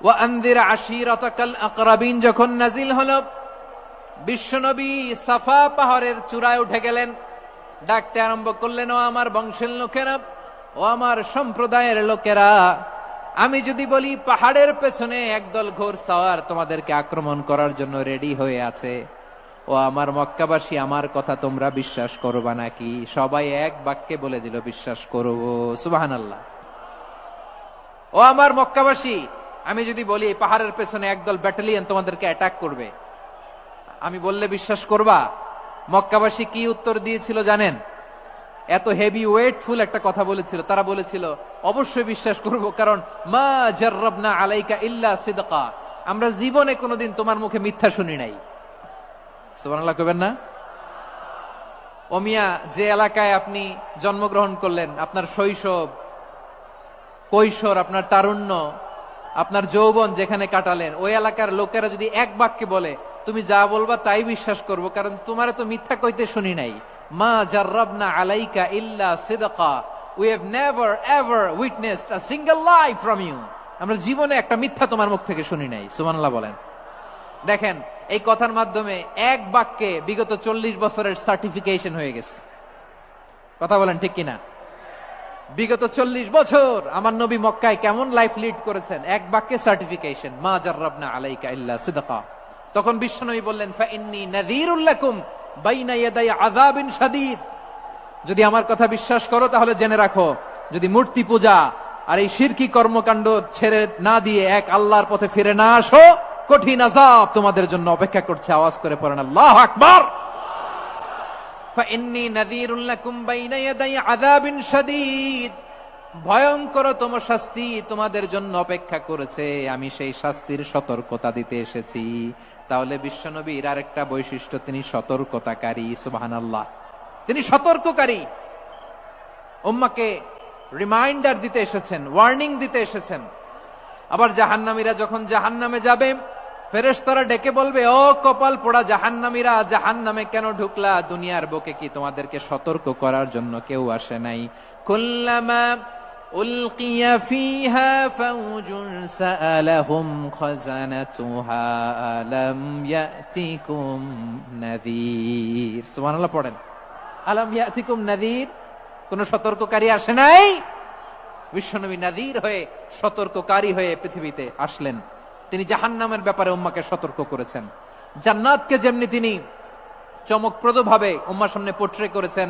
ওয়া আনযির আশীরাতাকাল আকরাবিন যখন নাজিল হলো, বিশ্বনবী সাফা পাহাড়ের চূড়ায় উঠে গেলেন, ডাকতে আরম্ভ করলেন, ও আমার বংশের লোকেরা, ও আমার সম্প্রদায়ের লোকেরা, আমি যদি বলি পাহাড়ের পেছনে একদল ঘোড়সাওয়ার তোমাদেরকে আক্রমণ করার জন্য রেডি হয়ে আছে, ও আমার মক্কাবাসী, আমার কথা তোমরা বিশ্বাস করবা নাকি? সবাই এক বাক্যে বলে দিল, বিশ্বাস করব। সুবহানাল্লাহ। ও আমার মক্কাবাসী, আমি যদি বলি পাহাড়ের পেছনে একদল ব্যাটালিয়ন তোমাদেরকে অ্যাটাক করবে, আমি বললে বিশ্বাস করবা? মক্কাবাসী কি উত্তর দিয়েছিল জানেন? এত হেভি ওয়েটফুল একটা কথা বলেছিল। তারা বলেছিল, অবশ্যই বিশ্বাস করব, কারণ মা জাররাবনা আলাইকা ইল্লা সিদকা, আমরা জীবনে কোনোদিন তোমার মুখে মিথ্যা শুনি নাই। সুবহানাল্লাহ কইবেন না? ও মিয়া, যে এলাকায় আপনি জন্মগ্রহণ করলেন, আপনার শৈশব, কৈশোর, আপনার তারুণ্য, আপনার যৌবন যেখানে কাটালেন, ওই এলাকার লোকেরা যদি এক বাক্যে বলে তুমি যা বলবা তাই বিশ্বাস করব, কারণ তোমারে তো মিথ্যা কইতে শুনি নাই। মা জাররাবনা আলাইকা ইল্লা সিদকা, we have never ever witnessed a single lie from you, আমরা জীবনে একটা মিথ্যা তোমার মুখ থেকে শুনি নাই। সুবহানাল্লাহ বলেন। দেখেন, এই কথার মাধ্যমে এক বাক্যে বিগত 40 বছরের সার্টিফিকেশন হয়ে গেছে। কথা বলেন ঠিক কিনা? বিগত 40 বছর আমার নবী মক্কায় কেমন লাইফ লিড করেছেন, এক বাক্যে সার্টিফিকেশন, মা জাররাবনা আলাইকা ইল্লা সিদকা। তখন বিশ্বনবী বললেন, ফাইন্নী নাযীরুল লাকুম বাইনা ইয়াদাই আযাবিন শাদীদ, যদি আমার কথা বিশ্বাস করো তাহলে জেনে রাখো, যদি মূর্তি পূজা আর এই শিরকি কর্মকাণ্ড ছেড়ে না দিয়ে এক আল্লাহর পথে ফিরে না আসো, কঠিন আযাব তোমাদের জন্য অপেক্ষা করছে। আওয়াজ করে পড়েন আল্লাহু আকবার। ফাইন্নী নাযীরুল লাকুম বাইনা ইয়াদাই আযাবিন শাদীদ, ভয়ঙ্করতম শাস্তি তোমাদের জন্য অপেক্ষা করেছে, আমি সেই শাস্তির সতর্কতা দিতে এসেছি। তাহলে বিশ্বনবীর আরেকটা বৈশিষ্ট্য, তিনি সতর্কতাকারী। সুবহানাল্লাহ, তিনি সতর্ককারী। উম্মাহকে রিমাইন্ডার দিতে এসেছেন, ওয়ার্নিং দিতে এসেছেন। আবার জাহান্নামীরা যখন জাহান্নামে যাবে, ফেরেশতারা ডেকে বলবে, ও কপাল পোড়া জাহান্নামীরা, জাহান্নামে কেন ঢুকলা? দুনিয়ার বুকে কি তোমাদেরকে সতর্ক করার জন্য কেউ আসে নাই? কুল্লামা উলকিয়া ফিহা ফাউজুন সাআলাহুম খাযানাতুহা আলাম ইয়াতিকুম নাযীর। সুবহানাল্লাহ পড়েন, আলাম ইয়াতিকুম নাযীর, কোন সতর্ককারী আসে নাই? বিশ্বনবী নাযীর হয়ে, সতর্ককারী হয়ে পৃথিবীতে আসলেন। তিনি জাহান্নামের ব্যাপারে উম্মাকে সতর্ক করেছেন। জান্নাতকে যেমনি তিনি চমকপ্রদ ভাবে উম্মার সামনে পোট্রে করেছেন,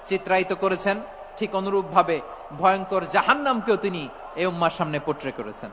চিত্রায়িত করেছেন, ঠিক অনুরূপ ভাবে ভয়ঙ্কর জাহান্নামকেও তিনি এই উম্মার সামনে পোট্রে করেছেন।